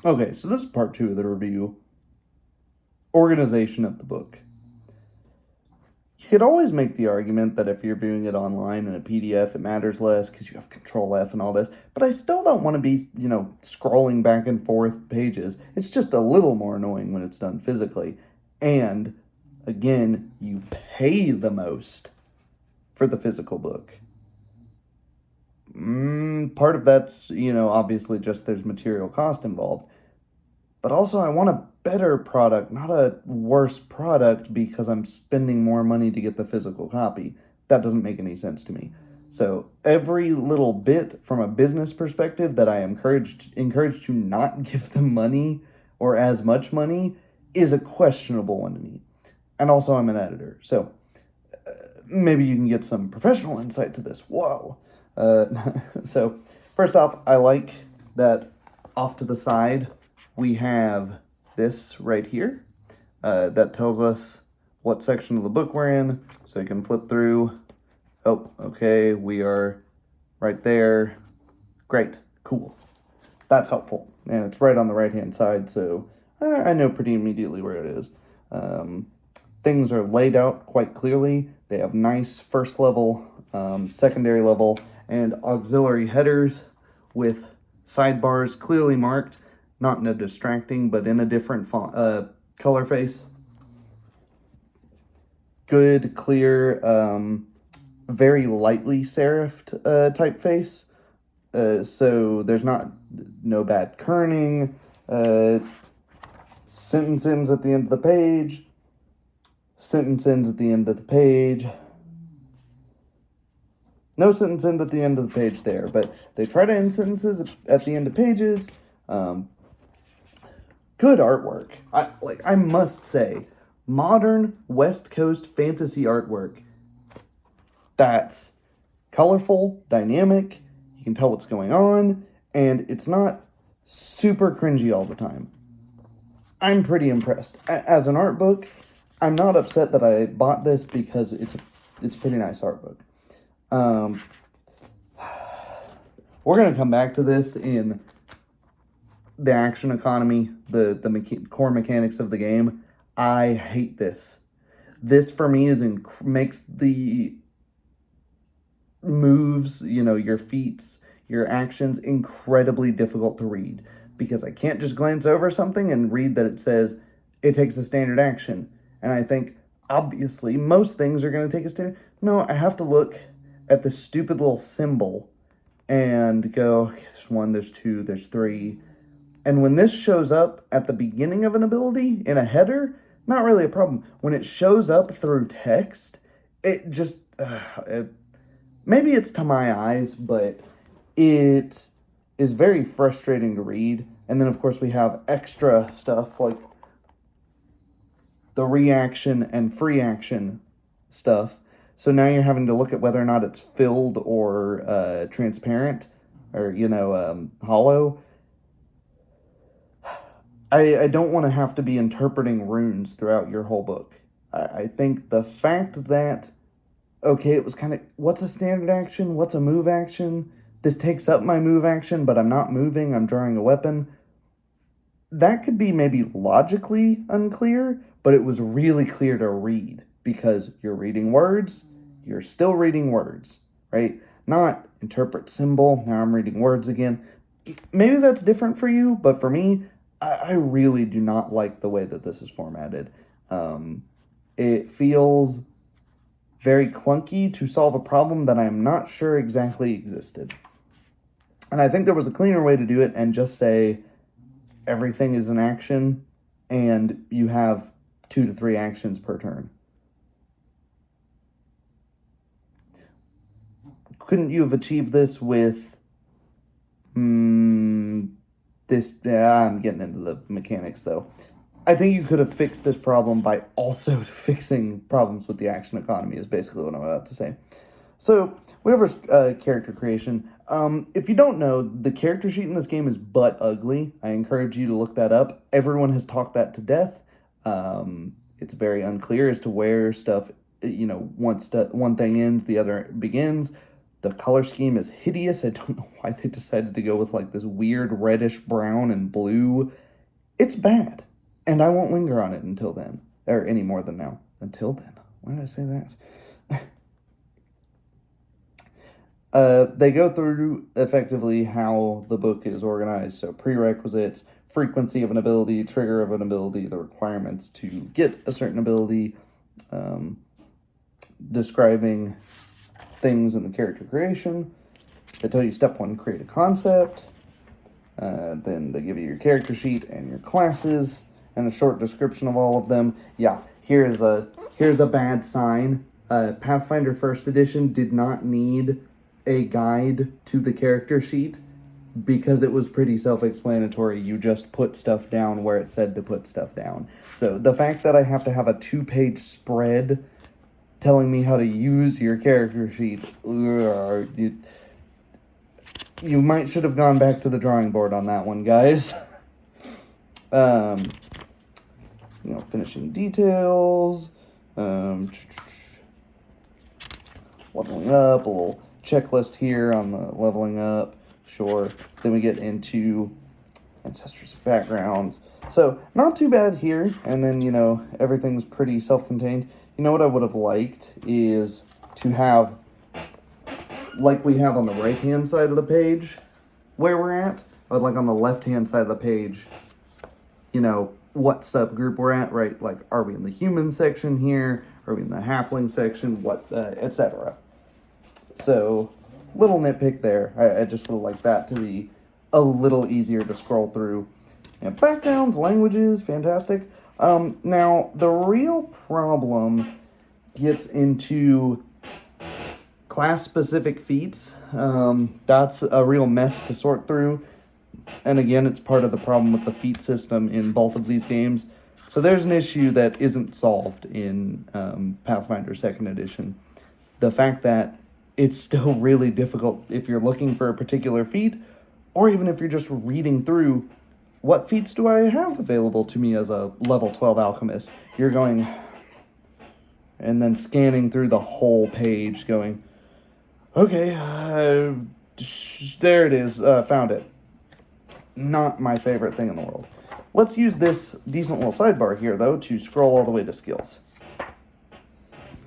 Okay, so this is part 2 of the review. Organization of the book. You could always make the argument that if you're viewing it online in a PDF, it matters less because you have Control F and all this. But I still don't want to be, scrolling back and forth pages. It's just a little more annoying when it's done physically. And again, you pay the most for the physical book. Part of that's, obviously just there's material cost involved. But also, I want a better product, not a worse product because I'm spending more money to get the physical copy. That doesn't make any sense to me. So every little bit from a business perspective that I am encouraged to not give them money or as much money is a questionable one to me. And also, I'm an editor, so maybe you can get some professional insight to this. Whoa. Uh, so, first off, I like that off to the side we have this right here that tells us what section of the book we're in, so you can flip through. Oh, okay, we are right there. Great, cool. That's helpful, and it's right on the right-hand side, so I know pretty immediately where it is. Um, Things are laid out quite clearly. They have nice first level, secondary level, and auxiliary headers with sidebars clearly marked, not in a distracting, but in a different color face. Good, clear, very lightly serifed typeface. So there's no bad kerning. Sentence ends at the end of the page. Sentence ends at the end of the page. No sentence ends at the end of the page there, but they try to end sentences at the end of pages. Good artwork. I must say, modern West Coast fantasy artwork. That's colorful, dynamic. You can tell what's going on, and it's not super cringy all the time. I'm pretty impressed. As an art book, I'm not upset that I bought this because it's a pretty nice art book. We're gonna come back to this in the action economy, the core mechanics of the game. I hate this. This for me makes the moves, your feats, your actions incredibly difficult to read because I can't just glance over something and read that it says it takes a standard action. And I think obviously most things are going to take a standard. No, I have to look at the stupid little symbol and go, okay, there's 1, there's 2, there's 3. And when this shows up at the beginning of an ability in a header, not really a problem. When it shows up through text, it just maybe it's to my eyes, but it is very frustrating to read. And then, of course, we have extra stuff like the reaction and free action stuff. So now you're having to look at whether or not it's filled or transparent or, hollow. I don't want to have to be interpreting runes throughout your whole book. I think the fact that, okay, it was kind of, what's a standard action? What's a move action? This takes up my move action, but I'm not moving, I'm drawing a weapon. That could be maybe logically unclear, but it was really clear to read because you're reading words, you're still reading words, right? Not interpret symbol, now I'm reading words again. Maybe that's different for you, but for me, I really do not like the way that this is formatted. It feels very clunky to solve a problem that I am not sure exactly existed. And I think there was a cleaner way to do it and just say everything is an action and you have 2 to 3 actions per turn. Couldn't you have achieved this with this? I'm getting into the mechanics though. I think you could have fixed this problem by also fixing problems with the action economy is basically what I'm about to say. So we have our character creation. If you don't know, the character sheet in this game is butt ugly. I encourage you to look that up. Everyone has talked that to death. It's very unclear as to where stuff, once one thing ends, the other begins. The color scheme is hideous. I don't know why they decided to go with like this weird reddish brown and blue. It's bad. And I won't linger on it until then. Or any more than now. Until then. Why did I say that? They go through effectively how the book is organized. So prerequisites, frequency of an ability, trigger of an ability, the requirements to get a certain ability, describing things in the character creation. They tell you step 1, create a concept. Then they give you your character sheet and your classes and a short description of all of them. Yeah, here's a bad sign. Pathfinder First Edition did not need a guide to the character sheet because it was pretty self-explanatory. You just put stuff down where it said to put stuff down. So the fact that I have to have a 2-page spread telling me how to use your character sheet, you might should have gone back to the drawing board on that one, guys. Finishing details, leveling up, a little checklist here on the leveling up, sure. Then we get into ancestors' backgrounds. So, not too bad here, and then, everything's pretty self-contained. You know what I would have liked is to have, like we have on the right-hand side of the page, where we're at, I would like on the left-hand side of the page, what subgroup we're at, right? Like, are we in the human section here? Are we in the halfling section? What, etc. So, little nitpick there. I just would like that to be a little easier to scroll through. And backgrounds, languages, fantastic. Now, the real problem gets into class-specific feats. That's a real mess to sort through. And again, it's part of the problem with the feat system in both of these games. So there's an issue that isn't solved in Pathfinder 2nd Edition. The fact that it's still really difficult if you're looking for a particular feat, or even if you're just reading through, what feats do I have available to me as a level 12 alchemist? You're going, and then scanning through the whole page going, okay, there it is, found it. Not my favorite thing in the world. Let's use this decent little sidebar here, though, to scroll all the way to skills.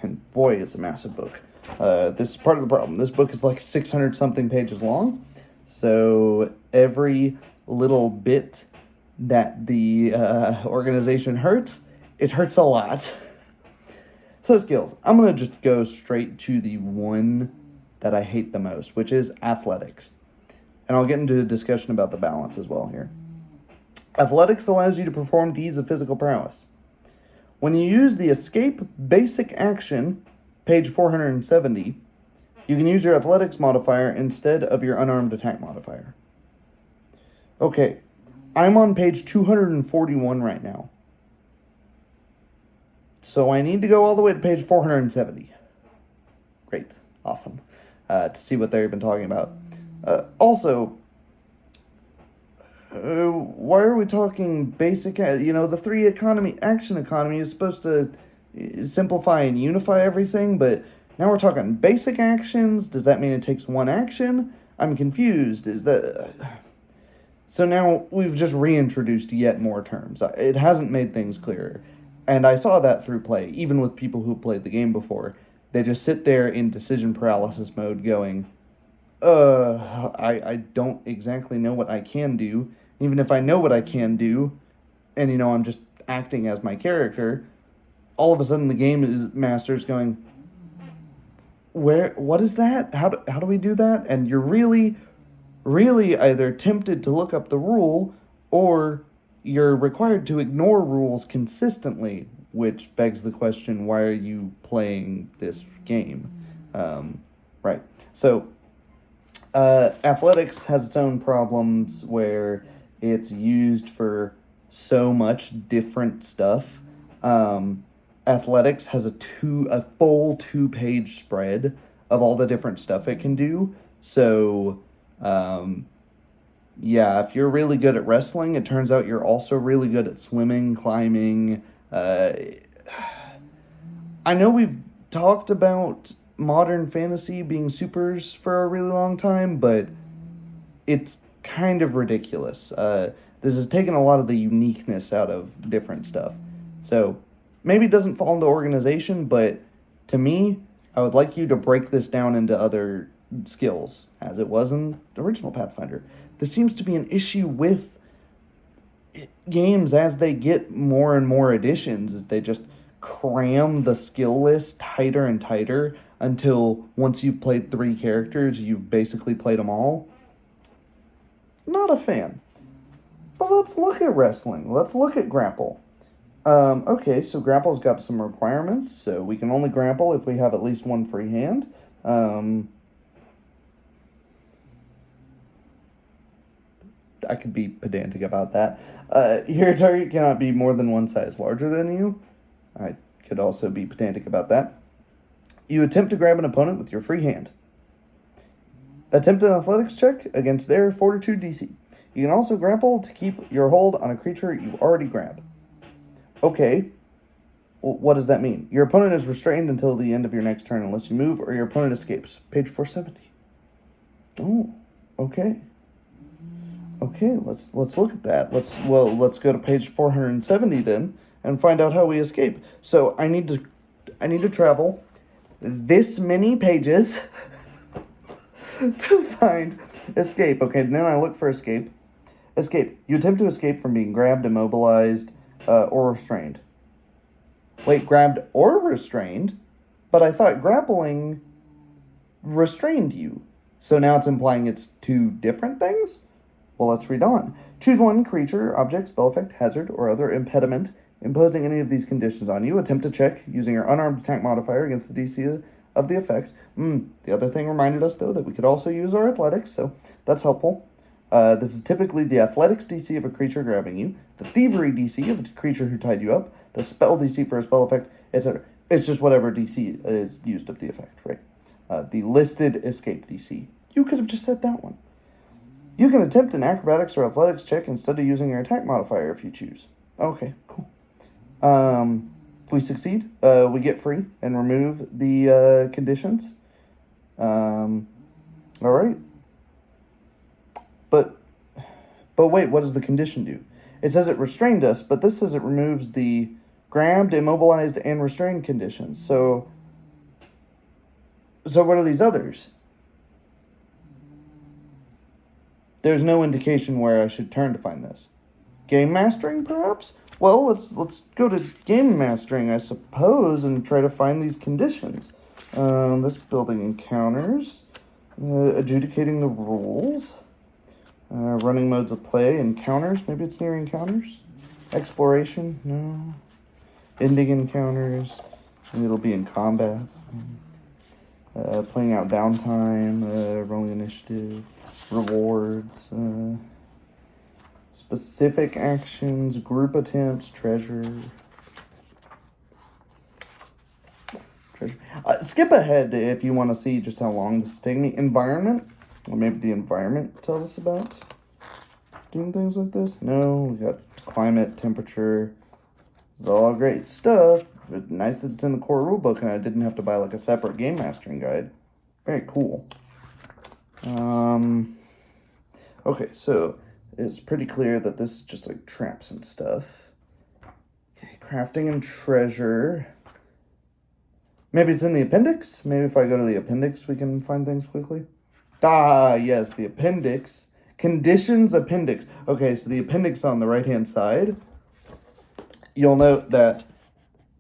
And boy, it's a massive book. This is part of the problem. This book is like 600-something pages long, so every little bit that the organization hurts, it hurts a lot. So skills. I'm going to just go straight to the one that I hate the most, which is athletics. And I'll get into a discussion about the balance as well here. Athletics allows you to perform deeds of physical prowess. When you use the escape basic action, page 470, you can use your athletics modifier instead of your unarmed attack modifier. Okay, I'm on page 241 right now. So I need to go all the way to page 470. Great, awesome. To see what they've been talking about. Also, why are we talking basic? The 3 action economy is supposed to simplify and unify everything, but now we're talking basic actions. Does that mean it takes 1 action? I'm confused. So now we've just reintroduced yet more terms. It hasn't made things clearer. And I saw that through play, even with people who played the game before. They just sit there in decision paralysis mode going, I don't exactly know what I can do. Even if I know what I can do, and I'm just acting as my character, all of a sudden the game master's going, what is that? How do we do that? And you're really, really either tempted to look up the rule, or you're required to ignore rules consistently, which begs the question, why are you playing this game? Right. So, athletics has its own problems where it's used for so much different stuff. Athletics has a full 2-page spread of all the different stuff it can do. So, if you're really good at wrestling, it turns out you're also really good at swimming, climbing. I know we've talked about modern fantasy being supers for a really long time, but it's kind of ridiculous. This has taken a lot of the uniqueness out of different stuff. So maybe it doesn't fall into organization, but to me, I would like you to break this down into other skills, as it was in the original Pathfinder. This seems to be an issue with games as they get more and more editions, is they just cram the skill list tighter and tighter until once you've played 3 characters, you've basically played them all. Not a fan. But let's look at wrestling. Let's look at grapple. Okay, so grapple's got some requirements. So we can only grapple if we have at least 1 free hand. I could be pedantic about that. Your target cannot be more than 1 size larger than you. I could also be pedantic about that. You attempt to grab an opponent with your free hand. Attempt an athletics check against their fortitude DC. You can also grapple to keep your hold on a creature you already grab. Okay, well, what does that mean? Your opponent is restrained until the end of your next turn unless you move or your opponent escapes. Page 470. Oh, okay. Okay, let's look at that. Let's go to page 470 then and find out how we escape. So I need to travel this many pages to find escape. Okay, then I look for escape. Escape. You attempt to escape from being grabbed, immobilized, or restrained. Wait, grabbed or restrained? But I thought grappling restrained you. So now it's implying it's 2 different things? Well, let's read on. Choose 1 creature, object, spell effect, hazard, or other impediment imposing any of these conditions on you. Attempt to check using your unarmed attack modifier against the DC of the effect. The other thing reminded us, though, that we could also use our athletics, so that's helpful. This is typically the athletics DC of a creature grabbing you, the thievery DC of a creature who tied you up, the spell DC for a spell effect, etc. It's just whatever DC is used of the effect, right? The listed escape DC. You could have just said that one. You can attempt an acrobatics or athletics check instead of using your attack modifier if you choose. Okay, cool. If we succeed, we get free and remove the conditions. All right. But wait, what does the condition do? It says it restrained us, but this says it removes the grabbed, immobilized, and restrained conditions. So what are these others? There's no indication where I should turn to find this. Game mastering, perhaps? Well, let's go to game mastering, I suppose, and try to find these conditions. This building encounters, adjudicating the rules, running modes of play, encounters. Maybe it's near encounters. Exploration, no. Ending encounters. Maybe it'll be in combat. Playing out downtime, rolling initiative. Rewards, specific actions, group attempts, treasure. Skip ahead if you want to see just how long this is taking me. Environment, or maybe the environment tells us about doing things like this. No, we got climate, temperature. This is all great stuff. But nice that it's in the core rulebook and I didn't have to buy like a separate game mastering guide. Very cool. Okay, so it's pretty clear that this is just like traps and stuff. Okay, crafting and treasure. Maybe it's in the appendix? Maybe if I go to the appendix, we can find things quickly. Ah, yes, the appendix. Conditions appendix. Okay, so the appendix on the right-hand side. You'll note that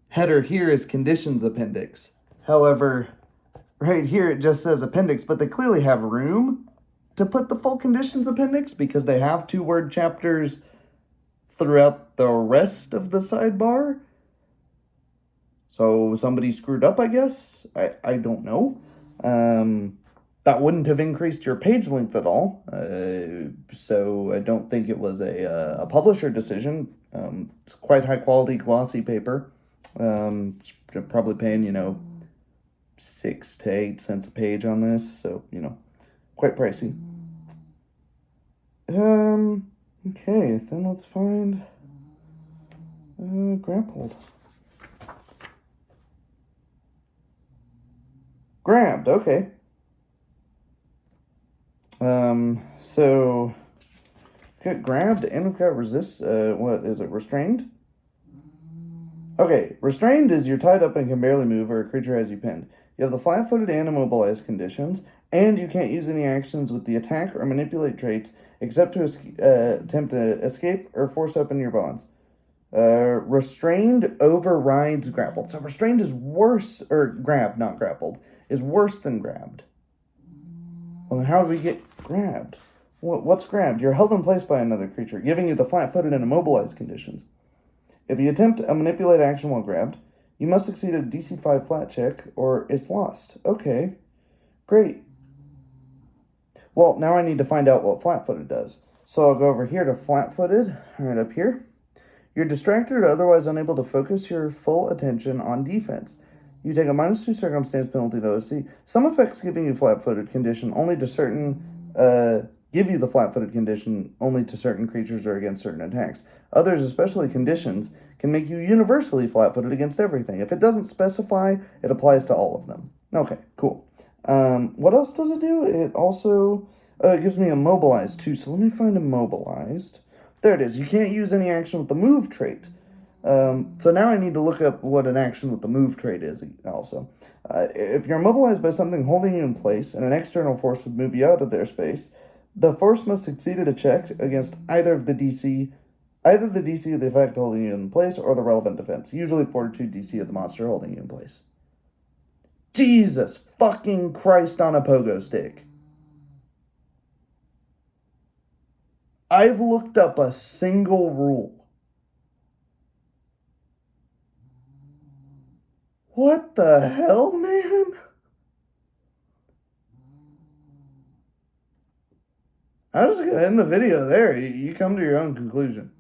header here is conditions appendix. However, right here it just says appendix, but they clearly have room to put the full conditions appendix because they have 2-word chapters throughout the rest of the sidebar. So somebody screwed up, I guess. I don't know. That wouldn't have increased your page length at all. So I don't think it was a publisher decision. It's quite high quality, glossy paper. Probably paying, 6 to 8 cents a page on this. So, quite pricey. Okay, then let's find grappled. Grabbed, okay. So we've got grabbed and we've got resist. What is it? Restrained? Okay, restrained is you're tied up and can barely move, or a creature has you pinned. You have the flat-footed and immobilized conditions, and you can't use any actions with the attack or manipulate traits except to attempt to escape or force open your bonds. Restrained overrides grappled. So restrained is worse, or grabbed, not grappled, is worse than grabbed. Well, how do we get grabbed? What's grabbed? You're held in place by another creature, giving you the flat-footed and immobilized conditions. If you attempt a manipulate action while grabbed, you must succeed a DC 5 flat check, or it's lost. Okay, great. Well, now I need to find out what flat-footed does. So I'll go over here to flat-footed, right up here. You're distracted or otherwise unable to focus your full attention on defense. You take a -2 circumstance penalty to OC. Some effects giving you flat-footed condition only to certain give you the flat-footed condition only to certain creatures or against certain attacks. Others, especially conditions, can make you universally flat-footed against everything. If it doesn't specify, it applies to all of them. Okay, cool. What else does it do? It also it gives me immobilized too. So let me find immobilized. There it is. You can't use any action with the move trait. So now I need to look up what an action with the move trait is also. If you're immobilized by something holding you in place and an external force would move you out of their space, the force must succeed at a check against either the DC of the effect holding you in place or the relevant defense, usually Fortitude DC of the monster holding you in place. Jesus fucking Christ on a pogo stick. I've looked up a single rule. What the hell, man? I'm just gonna end the video there. You come to your own conclusion.